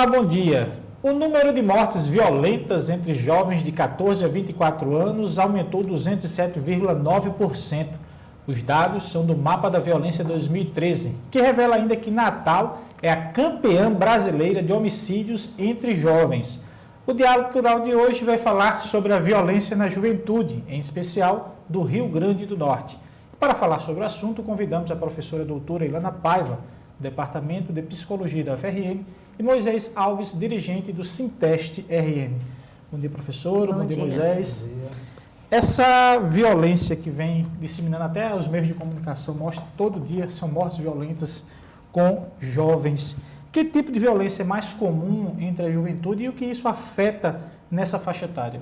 Olá, bom dia. O número de mortes violentas entre jovens de 14 a 24 anos aumentou 207,9%. Os dados são do Mapa da Violência 2013, que revela ainda que Natal é a campeã brasileira de homicídios entre jovens. O Diálogo Plural de hoje vai falar sobre a violência na juventude, em especial do Rio Grande do Norte. Para falar sobre o assunto, convidamos a professora doutora Ilana Paiva, do Departamento de Psicologia da UFRN, e Moisés Alves, dirigente do Sinteste RN. Bom dia, professora. Bom dia, Moisés. Bom dia. Essa violência que vem disseminando até os meios de comunicação mostra que todo dia são mortes violentas com jovens. Que tipo de violência é mais comum entre a juventude e o que isso afeta nessa faixa etária?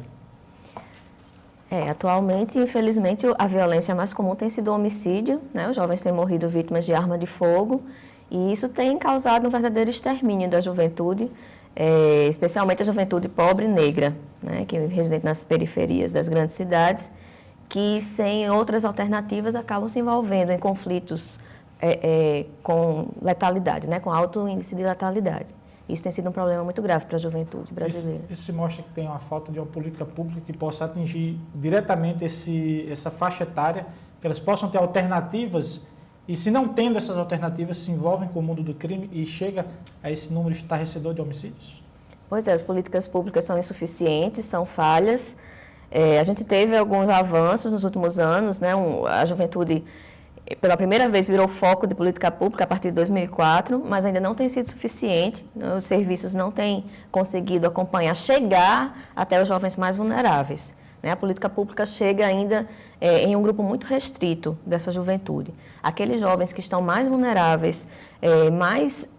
Atualmente, infelizmente, a violência mais comum tem sido o homicídio, né? Os jovens têm morrido vítimas de arma de fogo e isso tem causado um verdadeiro extermínio da juventude, especialmente a juventude pobre e negra, né? Que é residente nas periferias das grandes cidades, que sem outras alternativas acabam se envolvendo em conflitos com letalidade, né? Com alto índice de letalidade. Isso tem sido um problema muito grave para a juventude brasileira. Isso se mostra que tem uma falta de uma política pública que possa atingir diretamente essa faixa etária, que elas possam ter alternativas e, se não tendo essas alternativas, se envolvem com o mundo do crime e chega a esse número estarrecedor de homicídios? Pois é, as políticas públicas são insuficientes, são falhas. A gente teve alguns avanços nos últimos anos, né? A juventude, pela primeira vez, virou foco de política pública a partir de 2004, mas ainda não tem sido suficiente. Os serviços não têm conseguido acompanhar, chegar até os jovens mais vulneráveis. A política pública chega ainda em um grupo muito restrito dessa juventude. Aqueles jovens que estão mais vulneráveis, mais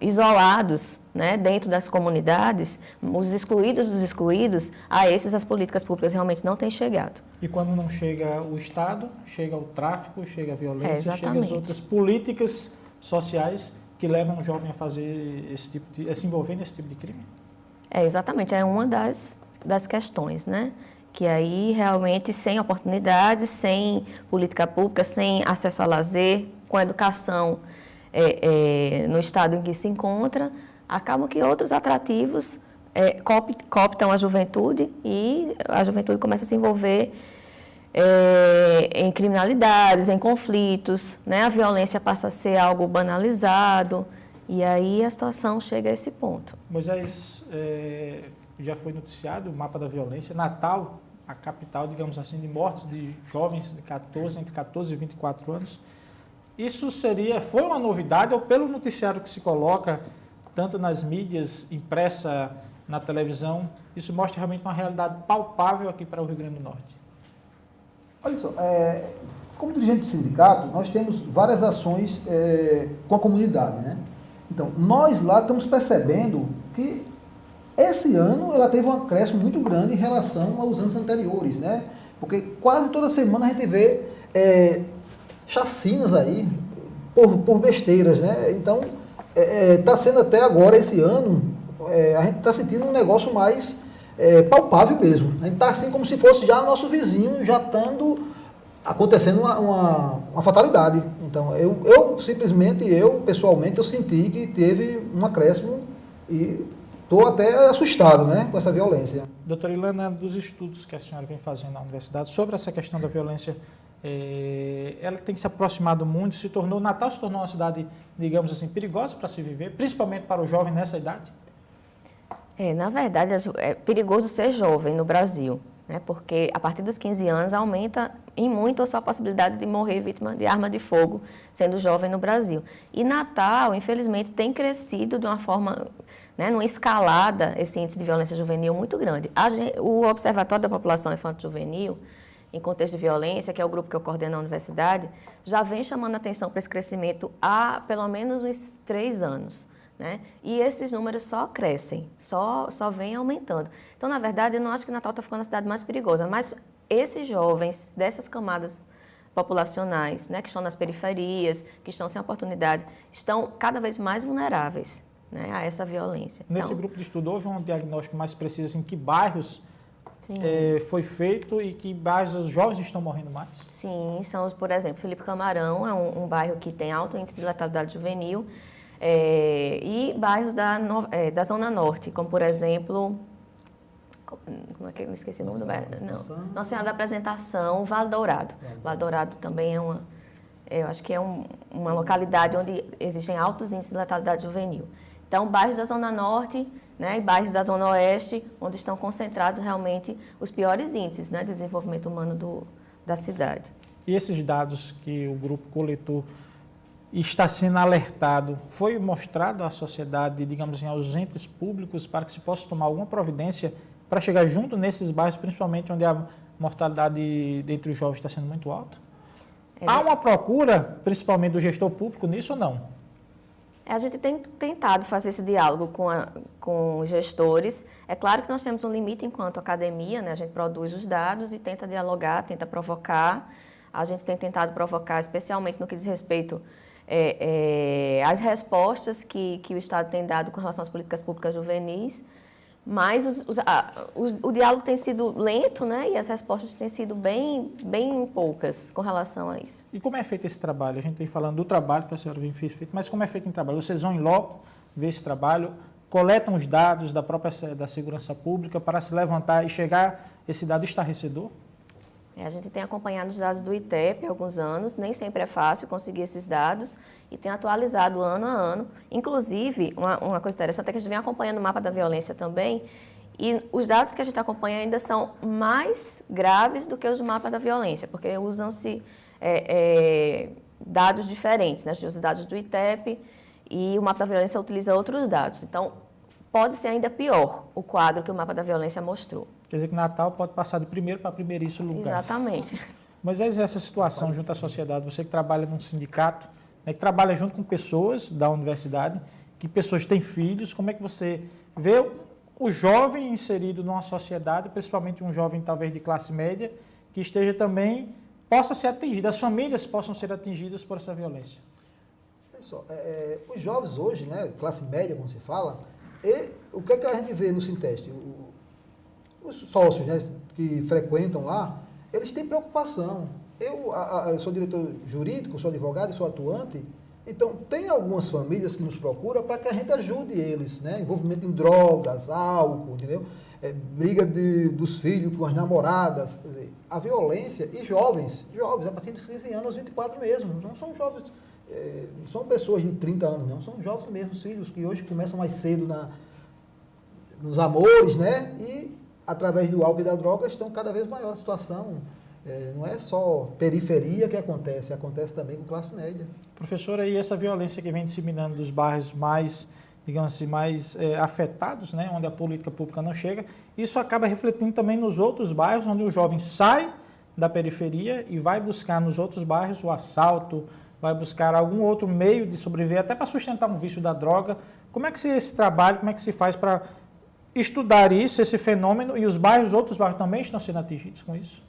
isolados, né, dentro das comunidades, os excluídos dos excluídos, a esses as políticas públicas realmente não têm chegado. E quando não chega o Estado, chega o tráfico, chega a violência, chega as outras políticas sociais que levam o jovem a fazer a se envolver nesse tipo de crime? Exatamente, é uma das questões, né? Que aí realmente sem oportunidades, sem política pública, sem acesso a lazer, com a educação no estado em que se encontra, acabam que outros atrativos cooptam a juventude e a juventude começa a se envolver em criminalidades, em conflitos, né? A violência passa a ser algo banalizado e aí a situação chega a esse ponto. Moisés, já foi noticiado o mapa da violência. Natal, a capital, digamos assim, de mortes de jovens entre 14 e 24 anos. Isso foi uma novidade ou pelo noticiário que se coloca, tanto nas mídias, impressa, na televisão, isso mostra realmente uma realidade palpável aqui para o Rio Grande do Norte? Olha só, como dirigente do sindicato, nós temos várias ações com a comunidade, né? Então, nós lá estamos percebendo que esse ano ela teve um acréscimo muito grande em relação aos anos anteriores, né? Porque quase toda semana a gente vê chacinas aí por besteiras, né? Então, está sendo até agora, esse ano, a gente está sentindo um negócio mais palpável mesmo. A gente está assim como se fosse já nosso vizinho, já estando acontecendo uma fatalidade. Então, pessoalmente, eu senti que teve um acréscimo e estou até assustado, né, com essa violência. Doutora Ilana, dos estudos que a senhora vem fazendo na universidade sobre essa questão da violência, ela tem se aproximado muito, Natal se tornou uma cidade, digamos assim, perigosa para se viver, principalmente para o jovem nessa idade? Na verdade, é perigoso ser jovem no Brasil, né, porque a partir dos 15 anos aumenta em muito a sua possibilidade de morrer vítima de arma de fogo, sendo jovem no Brasil. E Natal, infelizmente, tem crescido de uma forma, né, numa escalada, esse índice de violência juvenil muito grande. O Observatório da População Infanto-Juvenil, em contexto de violência, que é o grupo que eu coordeno na universidade, já vem chamando a atenção para esse crescimento há pelo menos uns 3 anos. Né? E esses números só crescem, só vêm aumentando. Então, na verdade, eu não acho que Natal está ficando a cidade mais perigosa, mas esses jovens dessas camadas populacionais, né, que estão nas periferias, que estão sem oportunidade, estão cada vez mais vulneráveis, né, a essa violência. Nesse grupo de estudo, houve um diagnóstico mais preciso em que bairros foi feito e que bairros os jovens estão morrendo mais? Sim, são, por exemplo, Felipe Camarão é um bairro que tem alto índice de letalidade juvenil. E bairros da Zona Norte, como por exemplo, como é que eu me esqueci o nome do bairro? Nossa Senhora da Apresentação, Vale Dourado. Vale Dourado também eu acho que é uma localidade onde existem altos índices de letalidade juvenil. Então, bairros da Zona Norte, né, e bairros da Zona Oeste, onde estão concentrados realmente os piores índices, né, de desenvolvimento humano da cidade. E esses dados que o grupo coletou está sendo alertado, foi mostrado à sociedade, digamos assim, aos entes públicos, para que se possa tomar alguma providência para chegar junto nesses bairros, principalmente onde a mortalidade entre os jovens está sendo muito alta? Há uma procura, principalmente do gestor público, nisso ou não? A gente tem tentado fazer esse diálogo com os gestores. É claro que nós temos um limite enquanto academia, né? A gente produz os dados e tenta dialogar, tenta provocar. A gente tem tentado provocar, especialmente no que diz respeito às respostas que o Estado tem dado com relação às políticas públicas juvenis. Mas o diálogo tem sido lento, né? E as respostas têm sido bem poucas com relação a isso. E como é feito esse trabalho? A gente vem falando do trabalho que a senhora vem feito, mas como é feito em trabalho? Vocês vão em loco ver esse trabalho, coletam os dados da segurança pública para se levantar e chegar esse dado estarrecedor? A gente tem acompanhado os dados do ITEP há alguns anos, nem sempre é fácil conseguir esses dados e tem atualizado ano a ano. Inclusive, uma coisa interessante é que a gente vem acompanhando o mapa da violência também e os dados que a gente acompanha ainda são mais graves do que os do mapa da violência, porque usam-se dados diferentes, né? A gente usa dados do ITEP e o mapa da violência utiliza outros dados. Então, pode ser ainda pior o quadro que o mapa da violência mostrou. Quer dizer que Natal pode passar de primeiro para primeiríssimo lugar. Exatamente. Mas essa situação junto à sociedade, você que trabalha num sindicato, né, que trabalha junto com pessoas da universidade, que pessoas têm filhos, como é que você vê o jovem inserido numa sociedade, principalmente um jovem talvez de classe média, que esteja também, possa ser atingido, as famílias possam ser atingidas por essa violência? Olha só, os jovens hoje, né, classe média, como se fala, o que é que a gente vê no Sinteste? Os sócios, né, que frequentam lá, eles têm preocupação. Eu sou diretor jurídico, sou advogado e sou atuante, então tem algumas famílias que nos procuram para que a gente ajude eles, né? Envolvimento em drogas, álcool, entendeu? Briga dos filhos com as namoradas, quer dizer, a violência, e jovens, a partir dos 15 anos aos 24 mesmo, não são jovens, não são pessoas de 30 anos, não, são jovens mesmo, filhos que hoje começam mais cedo nos amores, né? E através do álcool e da droga estão cada vez maior a situação. Não é só periferia que acontece também com classe média. Professora, e essa violência que vem disseminando dos bairros mais, digamos assim, mais afetados, né, onde a política pública não chega, isso acaba refletindo também nos outros bairros, onde o jovem sai da periferia e vai buscar nos outros bairros o assalto, vai buscar algum outro meio de sobreviver, até para sustentar um vício da droga. Como é que esse trabalho, como é que se faz para estudar isso, esse fenômeno, e os outros bairros também estão sendo atingidos com isso?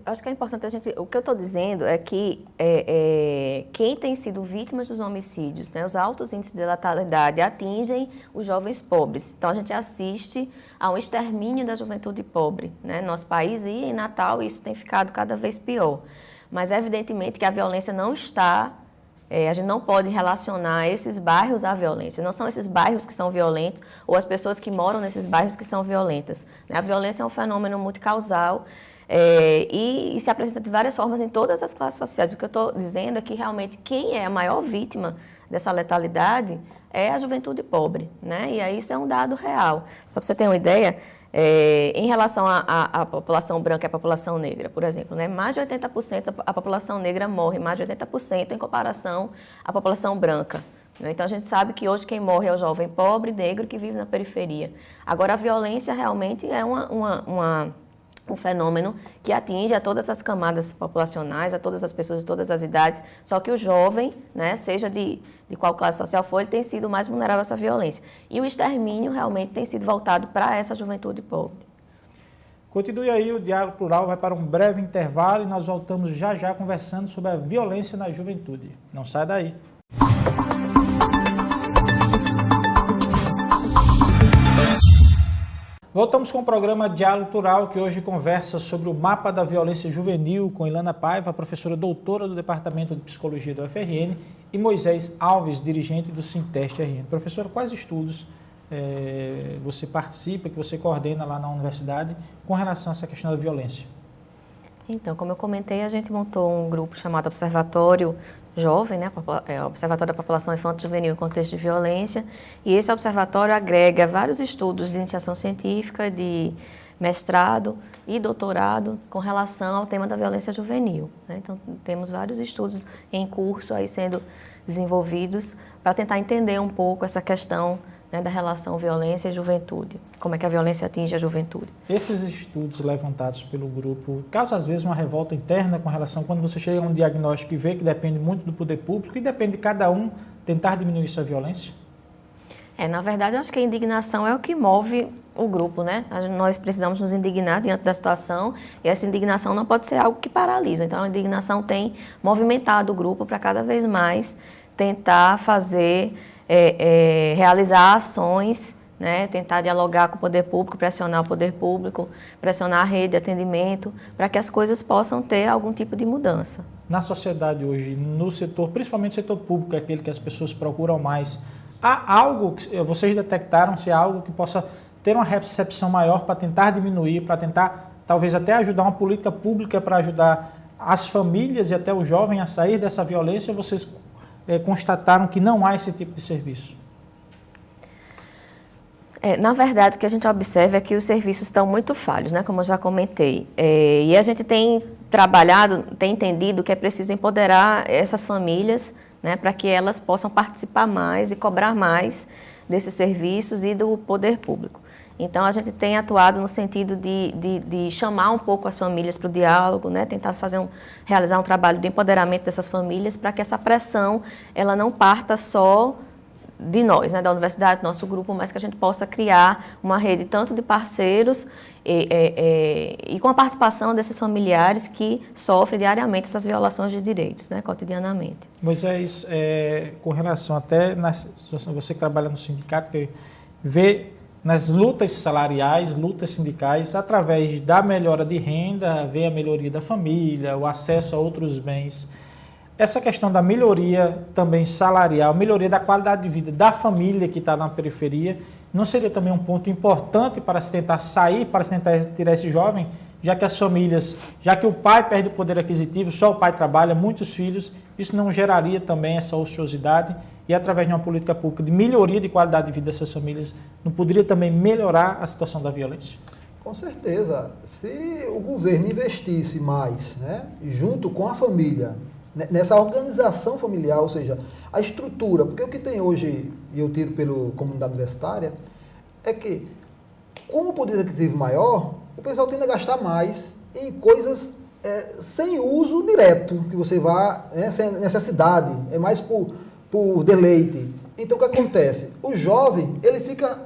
Acho que é importante o que eu estou dizendo é que quem tem sido vítimas dos homicídios, né, os altos índices de letalidade atingem os jovens pobres. Então, a gente assiste a um extermínio da juventude pobre, né, no nosso país, e em Natal isso tem ficado cada vez pior. Mas, evidentemente, que a violência não está... a gente não pode relacionar esses bairros à violência. Não são esses bairros que são violentos ou as pessoas que moram nesses bairros que são violentas. A violência é um fenômeno multicausal e se apresenta de várias formas em todas as classes sociais. O que eu estou dizendo é que realmente quem é a maior vítima dessa letalidade é a juventude pobre, né? E aí isso é um dado real. Só para você ter uma ideia, em relação à população branca e à população negra, por exemplo, né? Mais de 80% a população negra morre, mais de 80% em comparação à população branca. Né? Então, a gente sabe que hoje quem morre é o jovem pobre, negro, que vive na periferia. Agora, a violência realmente é um fenômeno que atinge a todas as camadas populacionais, a todas as pessoas de todas as idades, só que o jovem, né, seja de qual classe social for, ele tem sido mais vulnerável a essa violência. E o extermínio realmente tem sido voltado para essa juventude pobre. Continue aí, o Diálogo Plural vai para um breve intervalo e nós voltamos já conversando sobre a violência na juventude. Não sai daí. Voltamos com o programa Diálogo Plural, que hoje conversa sobre o mapa da violência juvenil com Ilana Paiva, professora doutora do Departamento de Psicologia do UFRN, e Moisés Alves, dirigente do Sinteste RN. Professora, quais estudos você participa, que você coordena lá na universidade com relação a essa questão da violência? Então, como eu comentei, a gente montou um grupo chamado Observatório Jovem, né, Observatório da População Infanto-Juvenil em Contexto de Violência, e esse observatório agrega vários estudos de iniciação científica, de mestrado e doutorado com relação ao tema da violência juvenil, né? Então, temos vários estudos em curso aí sendo desenvolvidos para tentar entender um pouco essa questão, né, da relação violência e juventude, como é que a violência atinge a juventude. Esses estudos levantados pelo grupo causam às vezes uma revolta interna com relação quando você chega a um diagnóstico e vê que depende muito do poder público e depende de cada um tentar diminuir sua violência? Na verdade, eu acho que a indignação é o que move o grupo, né? Nós precisamos nos indignar diante da situação e essa indignação não pode ser algo que paralisa. Então, a indignação tem movimentado o grupo para cada vez mais tentar fazer, realizar ações, né? Tentar dialogar com o poder público, pressionar o poder público, pressionar a rede de atendimento, para que as coisas possam ter algum tipo de mudança. Na sociedade hoje, no setor, principalmente no setor público, aquele que as pessoas procuram mais, há algo que vocês detectaram, se há algo que possa ter uma recepção maior para tentar diminuir, para tentar talvez até ajudar uma política pública para ajudar as famílias e até o jovem a sair dessa violência, vocês constataram que não há esse tipo de serviço? Na verdade, o que a gente observa é que os serviços estão muito falhos, né, como eu já comentei. E a gente tem trabalhado, tem entendido que é preciso empoderar essas famílias, né, para que elas possam participar mais e cobrar mais desses serviços e do poder público. Então, a gente tem atuado no sentido de chamar um pouco as famílias para o diálogo, né? Tentar realizar um trabalho de empoderamento dessas famílias para que essa pressão ela não parta só de nós, né? Da universidade, do nosso grupo, mas que a gente possa criar uma rede tanto de parceiros e com a participação desses familiares que sofrem diariamente essas violações de direitos, né? Cotidianamente. Moisés, com relação até, você que trabalha no sindicato, que vê nas lutas salariais, lutas sindicais, através da melhora de renda, vê a melhoria da família, o acesso a outros bens. Essa questão da melhoria também salarial, melhoria da qualidade de vida da família que está na periferia, não seria também um ponto importante para se tentar sair, para se tentar tirar esse jovem, já que as famílias, já que o pai perde o poder aquisitivo, só o pai trabalha, muitos filhos, isso não geraria também essa ociosidade e através de uma política pública de melhoria de qualidade de vida dessas famílias, não poderia também melhorar a situação da violência? Com certeza. Se o governo investisse mais, né, junto com a família, nessa organização familiar, ou seja, a estrutura, porque o que tem hoje, e eu tiro pela comunidade universitária, é que com o poder aquisitivo maior, o pessoal tende a gastar mais em coisas sem uso direto, que você vá, sem necessidade, é mais por deleite. Então, o que acontece? O jovem, ele fica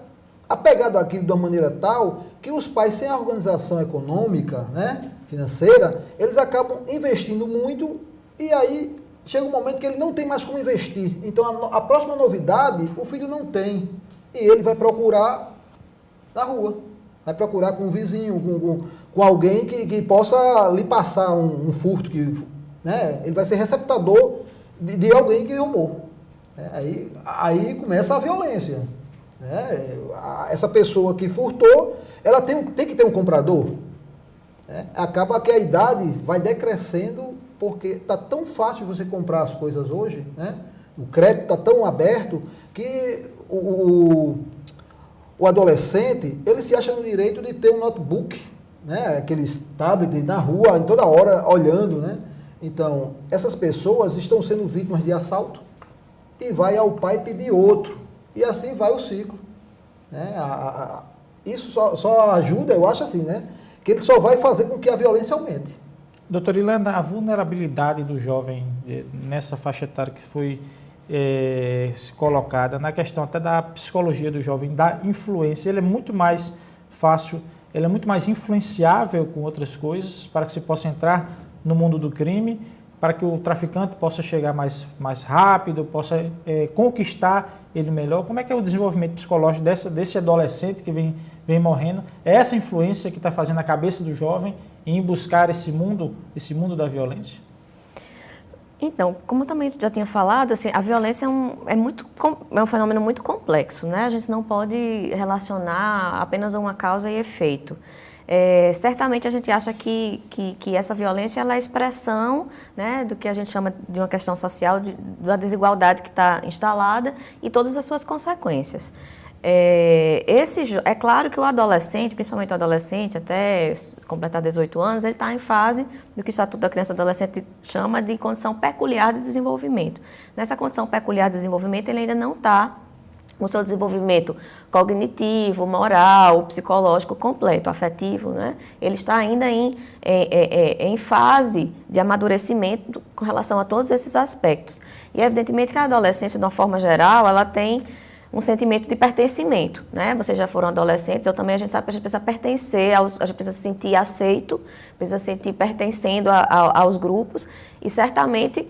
apegado àquilo de uma maneira tal que os pais, sem a organização econômica, né, financeira, eles acabam investindo muito e aí chega um momento que ele não tem mais como investir. Então, a próxima novidade, o filho não tem. E ele vai procurar na rua. Vai procurar com um vizinho, com alguém que possa lhe passar um furto. Né, ele vai ser receptador de alguém que roubou. Aí começa a violência. Né? Essa pessoa que furtou, ela tem que ter um comprador. Né? Acaba que a idade vai decrescendo, porque está tão fácil você comprar as coisas hoje, né? O crédito está tão aberto, que o adolescente, ele se acha no direito de ter um notebook, né? Aqueles tablets na rua, em toda hora, olhando. Né? Então, essas pessoas estão sendo vítimas de assalto, e vai ao pai pedir outro. E assim vai o ciclo. Né? Isso só ajuda, eu acho assim, né? Que ele só vai fazer com que a violência aumente. Doutora Ilana, a vulnerabilidade do jovem nessa faixa etária que foi colocada, na questão até da psicologia do jovem, da influência, ele é muito mais fácil, ele é muito mais influenciável com outras coisas para que se possa entrar no mundo do crime, para que o traficante possa chegar mais rápido, possa conquistar ele melhor? Como é que é o desenvolvimento psicológico desse adolescente que vem morrendo? É essa influência que está fazendo a cabeça do jovem em buscar esse mundo da violência? Então, como eu também já tinha falado, assim, a violência é um fenômeno muito complexo, né? A gente não pode relacionar apenas a uma causa e efeito. Certamente a gente acha que essa violência ela é a expressão, né, do que a gente chama de uma questão social, da desigualdade que está instalada e todas as suas consequências. É claro que o adolescente, principalmente o adolescente, até completar 18 anos, ele está em fase do que o Estatuto da Criança e do Adolescente chama de condição peculiar de desenvolvimento. Nessa condição peculiar de desenvolvimento, ele ainda não está com o seu desenvolvimento cognitivo, moral, psicológico completo, afetivo, né? Ele está ainda em fase de amadurecimento com relação a todos esses aspectos. E evidentemente que a adolescência, de uma forma geral, ela tem um sentimento de pertencimento, né? Vocês já foram adolescentes, eu também, a gente sabe que a gente precisa pertencer, a gente precisa se sentir aceito, precisa se sentir pertencendo aos grupos e certamente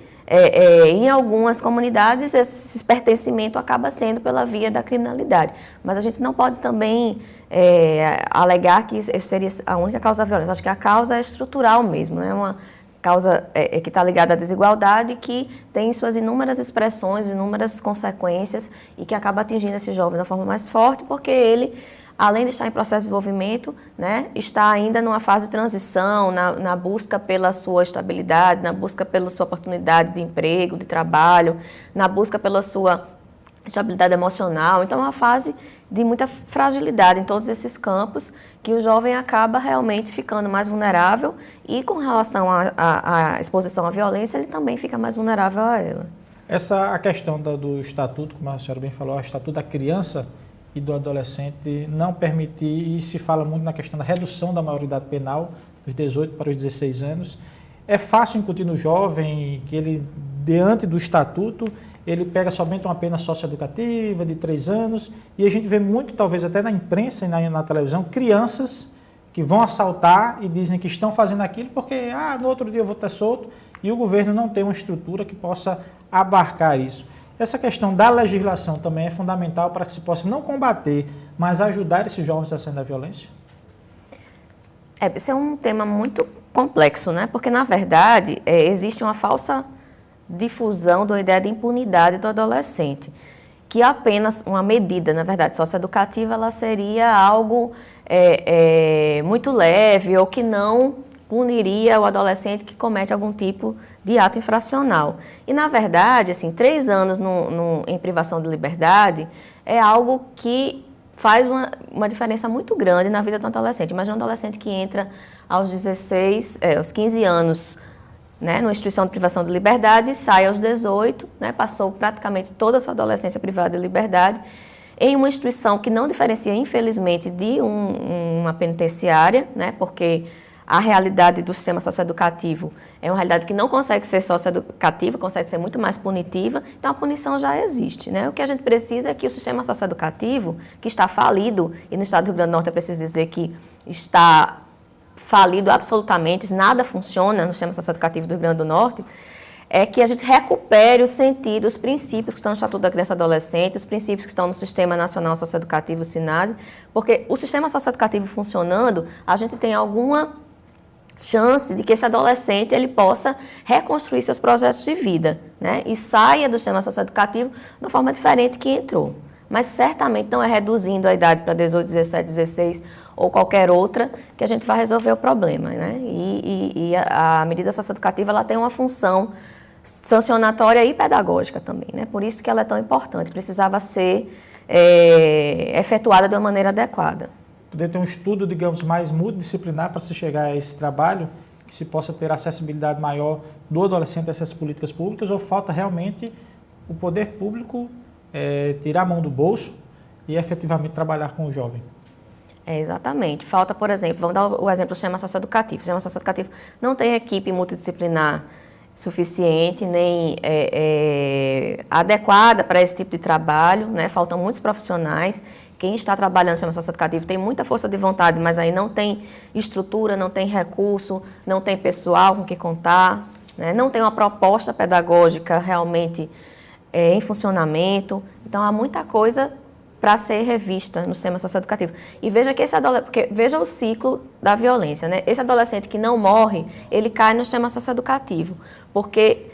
em algumas comunidades esse pertencimento acaba sendo pela via da criminalidade, mas a gente não pode também alegar que essa seria a única causa da violência. Acho que a causa é estrutural mesmo, é uma causa que está ligada à desigualdade, que tem suas inúmeras expressões, inúmeras consequências e que acaba atingindo esse jovem de uma forma mais forte, porque ele, além de estar em processo de desenvolvimento, né, está ainda numa fase de transição, na busca pela sua estabilidade, na busca pela sua oportunidade de emprego, de trabalho, na busca pela sua estabilidade emocional. Então, é uma fase de muita fragilidade em todos esses campos, que o jovem acaba realmente ficando mais vulnerável e, com relação à exposição à violência, ele também fica mais vulnerável a ela. A questão do estatuto, como a senhora bem falou, o estatuto da criança e do adolescente não permitir, e se fala muito na questão da redução da maioridade penal, dos 18 para os 16 anos. É fácil incutir no jovem que ele, diante do estatuto, ele pega somente uma pena socioeducativa de 3 anos, e a gente vê muito, talvez até na imprensa e na televisão, crianças que vão assaltar e dizem que estão fazendo aquilo porque no outro dia eu vou estar solto, e o governo não tem uma estrutura que possa abarcar isso. Essa questão da legislação também é fundamental para que se possa não combater, mas ajudar esses jovens a sair da violência? Esse é um tema muito complexo, né? Porque, na verdade, existe uma falsa difusão da ideia de impunidade do adolescente, que apenas uma medida, na verdade, socioeducativa, ela seria algo muito leve ou que não puniria o adolescente que comete algum tipo de ato infracional. E, na verdade, assim, 3 anos em privação de liberdade é algo que faz uma diferença muito grande na vida do adolescente. Imagina um adolescente que entra aos 15 anos, né, numa instituição de privação de liberdade, sai aos 18, né, passou praticamente toda a sua adolescência privada de liberdade, em uma instituição que não diferencia, infelizmente, de uma penitenciária, né, porque a realidade do sistema socioeducativo é uma realidade que não consegue ser socioeducativa, consegue ser muito mais punitiva, então a punição já existe, né? O que a gente precisa é que o sistema socioeducativo, que está falido, e no estado do Rio Grande do Norte é preciso dizer que está falido absolutamente, nada funciona no sistema socioeducativo do Rio Grande do Norte, é que a gente recupere o sentido, os princípios que estão no Estatuto da Criança e Adolescente, os princípios que estão no Sistema Nacional Socioeducativo, SINASE, porque o sistema socioeducativo funcionando, a gente tem alguma chance de que esse adolescente ele possa reconstruir seus projetos de vida, né? E saia do sistema socioeducativo de uma forma diferente que entrou. Mas certamente não é reduzindo a idade para 18, 17, 16 ou qualquer outra que a gente vai resolver o problema, né? E a medida socioeducativa ela tem uma função sancionatória e pedagógica também, né? Por isso que ela é tão importante, precisava ser efetuada de uma maneira adequada. Poder ter um estudo, digamos, mais multidisciplinar para se chegar a esse trabalho, que se possa ter acessibilidade maior do adolescente a essas políticas públicas, ou falta realmente o poder público tirar a mão do bolso e efetivamente trabalhar com o jovem? Exatamente. Falta, por exemplo, vamos dar o exemplo do sistema socioeducativo. O sistema socioeducativo não tem equipe multidisciplinar suficiente, nem adequada para esse tipo de trabalho, né? Faltam muitos profissionais. Quem está trabalhando no sistema socioeducativo tem muita força de vontade, mas aí não tem estrutura, não tem recurso, não tem pessoal com que contar. né? Não tem uma proposta pedagógica realmente em funcionamento. Então, há muita coisa para ser revista no sistema socioeducativo. E veja que porque veja o ciclo da violência, né? Esse adolescente que não morre, ele cai no sistema socioeducativo, porque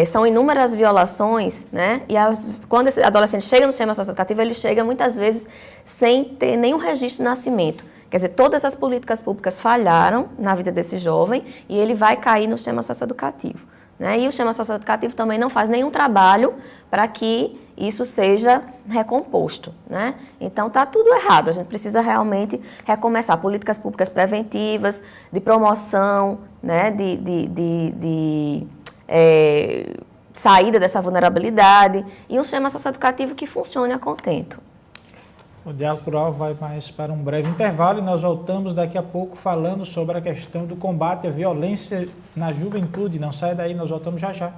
são inúmeras violações, né? E quando esse adolescente chega no sistema socioeducativo, ele chega muitas vezes sem ter nenhum registro de nascimento. Quer dizer, todas as políticas públicas falharam na vida desse jovem e ele vai cair no sistema socioeducativo, né? E o sistema socioeducativo também não faz nenhum trabalho para que isso seja recomposto, né? Então, está tudo errado. A gente precisa realmente recomeçar políticas públicas preventivas, de promoção, né? de saída dessa vulnerabilidade e um sistema socioeducativo que funcione a contento. O Diálogo Plural vai mais para um breve intervalo e nós voltamos daqui a pouco falando sobre a questão do combate à violência na juventude. Não saia daí, nós voltamos já já.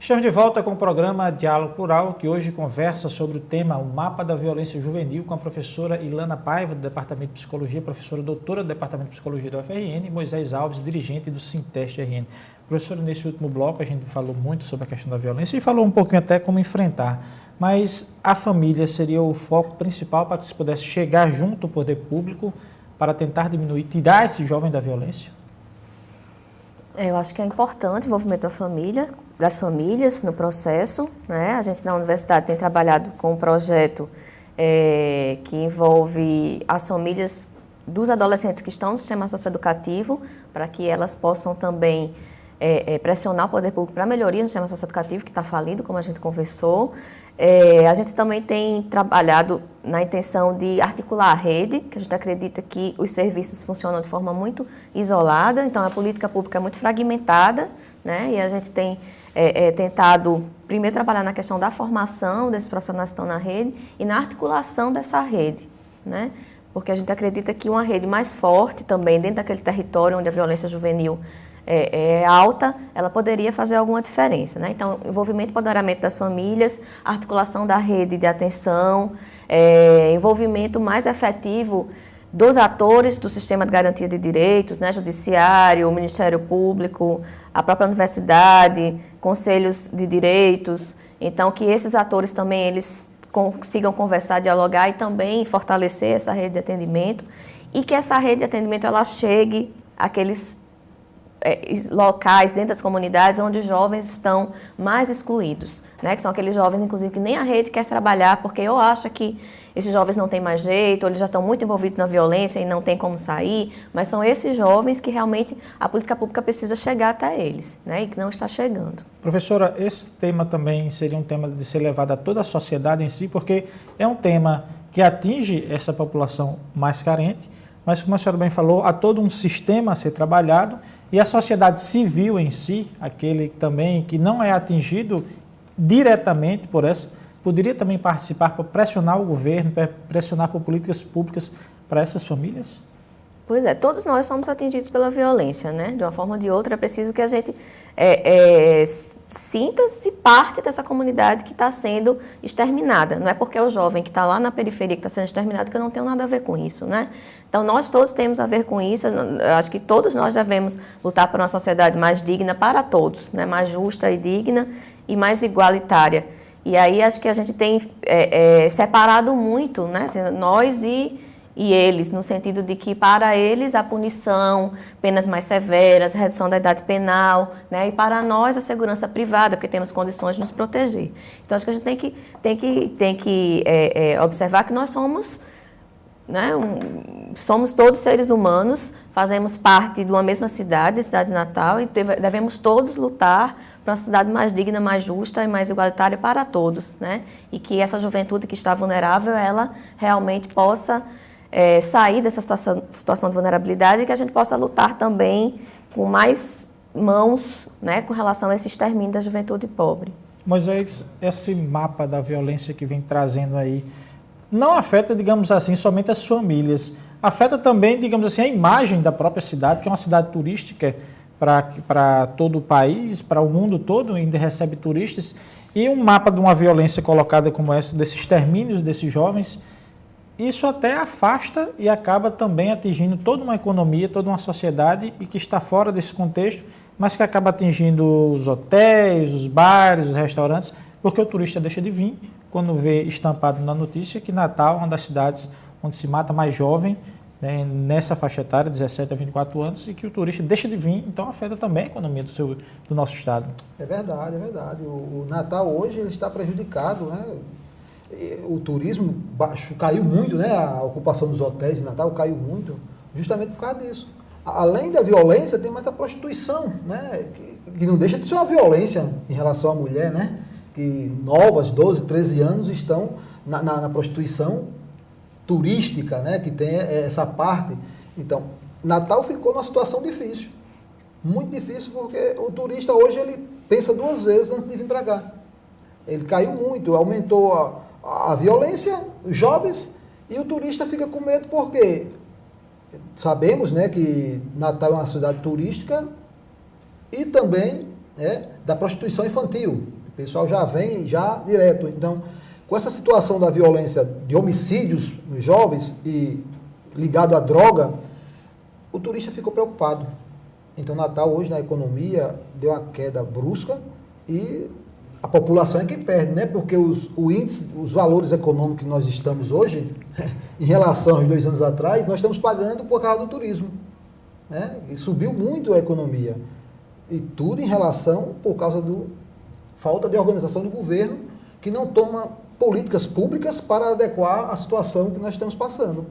Estamos de volta com o programa Diálogo Plural, que hoje conversa sobre o tema O Mapa da Violência Juvenil com a professora Ilana Paiva, do Departamento de Psicologia, professora doutora do Departamento de Psicologia da UFRN, e Moisés Alves, dirigente do Sinteste RN. Professora, nesse último bloco a gente falou muito sobre a questão da violência e falou um pouquinho até como enfrentar, mas a família seria o foco principal para que se pudesse chegar junto ao poder público para tentar diminuir, tirar esse jovem da violência? Eu acho que é importante o envolvimento das famílias no processo, né? A gente na universidade tem trabalhado com um projeto que envolve as famílias dos adolescentes que estão no sistema socioeducativo, para que elas possam também pressionar o poder público para a melhoria no sistema socioeducativo, que está falido, como a gente conversou. A gente também tem trabalhado na intenção de articular a rede, que a gente acredita que os serviços funcionam de forma muito isolada, então a política pública é muito fragmentada, né? E a gente tem tentado, primeiro, trabalhar na questão da formação desses profissionais que estão na rede e na articulação dessa rede, né? Porque a gente acredita que uma rede mais forte também, dentro daquele território onde a violência juvenil é alta, ela poderia fazer alguma diferença, né? Então, envolvimento e empoderamento das famílias, articulação da rede de atenção, envolvimento mais efetivo dos atores do sistema de garantia de direitos, né? Judiciário, o Ministério Público, a própria universidade, conselhos de direitos. Então, que esses atores também eles consigam conversar, dialogar e também fortalecer essa rede de atendimento e que essa rede de atendimento ela chegue àqueles locais dentro das comunidades onde os jovens estão mais excluídos, né? Que são aqueles jovens, inclusive, que nem a rede quer trabalhar porque ou acha que esses jovens não têm mais jeito, ou eles já estão muito envolvidos na violência e não tem como sair, mas são esses jovens que realmente a política pública precisa chegar até eles, né? E que não está chegando. Professora, esse tema também seria um tema de ser levado a toda a sociedade em si, porque é um tema que atinge essa população mais carente, mas como a senhora bem falou, há todo um sistema a ser trabalhado e a sociedade civil em si, aquele também que não é atingido diretamente por essa, poderia também participar para pressionar o governo, para pressionar por políticas públicas para essas famílias? Pois é, todos nós somos atingidos pela violência, né? De uma forma ou de outra, é preciso que a gente sinta-se parte dessa comunidade que está sendo exterminada. Não é porque é o jovem que está lá na periferia que está sendo exterminado que eu não tenho nada a ver com isso, né? Então, nós todos temos a ver com isso. Eu acho que todos nós devemos lutar por uma sociedade mais digna para todos, né? Mais justa e digna e mais igualitária. E aí, acho que a gente tem separado muito, né? Assim, nós e eles, no sentido de que, para eles, a punição, penas mais severas, redução da idade penal, né? E para nós, a segurança privada, porque temos condições de nos proteger. Então, acho que a gente tem que observar que nós somos, né? Somos todos seres humanos, fazemos parte de uma mesma cidade natal, e devemos todos lutar para uma cidade mais digna, mais justa e mais igualitária para todos, né? E que essa juventude que está vulnerável, ela realmente possa sair dessa situação de vulnerabilidade e que a gente possa lutar também com mais mãos, né, com relação a esse extermínio da juventude pobre. Moisés, esse mapa da violência que vem trazendo aí, não afeta, digamos assim, somente as famílias, afeta também, digamos assim, a imagem da própria cidade, que é uma cidade turística para todo o país, para o mundo todo, ainda recebe turistas, e um mapa de uma violência colocada como essa, desses extermínios desses jovens, isso até afasta e acaba também atingindo toda uma economia, toda uma sociedade e que está fora desse contexto, mas que acaba atingindo os hotéis, os bares, os restaurantes, porque o turista deixa de vir quando vê estampado na notícia que Natal é uma das cidades onde se mata mais jovem, né, nessa faixa etária, 17 a 24 anos, e que o turista deixa de vir, então afeta também a economia do nosso estado. É verdade, é verdade. O Natal hoje ele está prejudicado, né? O turismo caiu muito, né? A ocupação dos hotéis de Natal caiu muito, justamente por causa disso. Além da violência, tem mais a prostituição, né? Que não deixa de ser uma violência em relação à mulher, né? Que novas, 12, 13 anos, estão na prostituição turística, né? Que tem essa parte. Então, Natal ficou numa situação difícil. Muito difícil, porque o turista hoje ele pensa 2 vezes antes de vir para cá. Ele caiu muito, aumentou a violência, os jovens, e o turista fica com medo porque sabemos, né, que Natal é uma cidade turística e também da prostituição infantil. O pessoal já vem direto. Então, com essa situação da violência de homicídios nos jovens e ligado à droga, o turista ficou preocupado. Então, Natal hoje na economia deu uma queda brusca e a população é quem perde, né? Porque o índice, os valores econômicos que nós estamos hoje, em relação aos 2 anos atrás, nós estamos pagando por causa do turismo, né? E subiu muito a economia. E tudo em relação por causa da falta de organização do governo, que não toma políticas públicas para adequar a situação que nós estamos passando.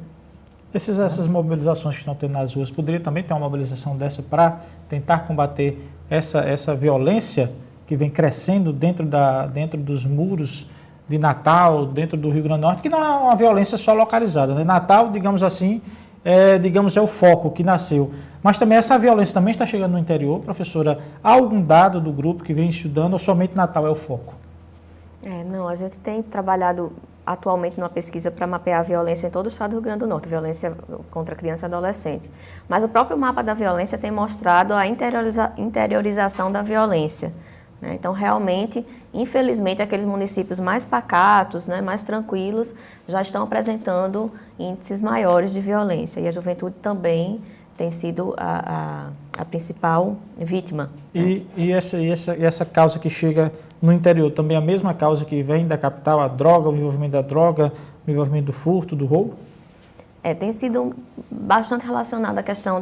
Essas mobilizações que estão tendo nas ruas, poderia também ter uma mobilização dessa para tentar combater essa violência que vem crescendo dentro dos muros de Natal, dentro do Rio Grande do Norte, que não é uma violência só localizada, né? Natal, digamos assim, é o foco que nasceu. Mas também essa violência também está chegando no interior. Professora, há algum dado do grupo que vem estudando ou somente Natal é o foco? Não, a gente tem trabalhado atualmente numa pesquisa para mapear a violência em todo o estado do Rio Grande do Norte, violência contra criança e adolescente. Mas o próprio mapa da violência tem mostrado a interiorização da violência, né? Então, realmente, infelizmente, aqueles municípios mais pacatos, né, mais tranquilos, já estão apresentando índices maiores de violência. E a juventude também tem sido a principal vítima. E essa causa que chega no interior, também a mesma causa que vem da capital, a droga, o envolvimento da droga, o envolvimento do furto, do roubo? Tem sido bastante relacionada à questão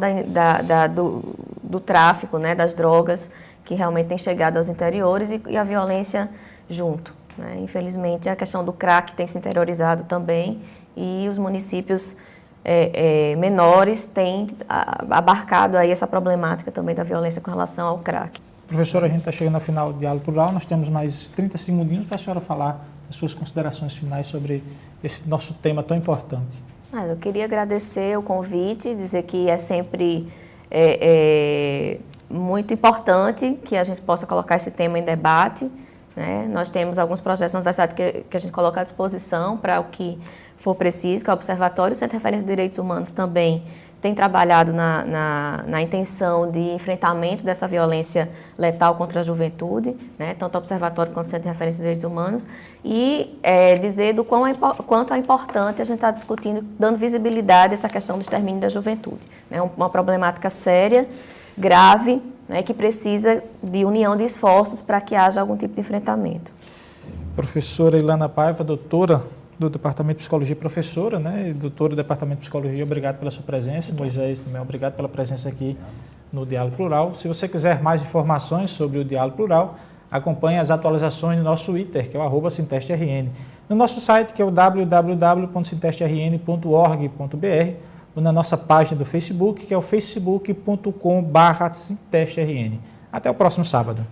do tráfico, né, das drogas, que realmente tem chegado aos interiores e a violência junto, né? Infelizmente, a questão do crack tem se interiorizado também e os municípios menores têm abarcado aí essa problemática também da violência com relação ao crack. Professora, a gente está chegando ao final do diálogo plural, nós temos mais 30 segundinhos para a senhora falar as suas considerações finais sobre esse nosso tema tão importante. Eu queria agradecer o convite, dizer que é sempre muito importante que a gente possa colocar esse tema em debate, né? Nós temos alguns projetos na universidade que a gente coloca à disposição para o que for preciso, que é o Observatório, o Centro de Referência de Direitos Humanos também tem trabalhado na intenção de enfrentamento dessa violência letal contra a juventude, né? Tanto o Observatório quanto o Centro de Referência de Direitos Humanos, e dizer do quanto é importante a gente estar discutindo, dando visibilidade a essa questão do extermínio da juventude. É uma problemática séria, grave, né, que precisa de união de esforços para que haja algum tipo de enfrentamento. Professora Ilana Paiva, doutora do Departamento de Psicologia, professora, né, e doutora do Departamento de Psicologia, obrigado pela sua presença. Moisés também, obrigado pela presença aqui no Diálogo Plural. Se você quiser mais informações sobre o Diálogo Plural, acompanhe as atualizações no nosso Twitter, que é o @SintestRN, no nosso site, que é o www.sintestrn.org.br, ou na nossa página do Facebook, que é o facebook.com/SintestRN. Até o próximo sábado.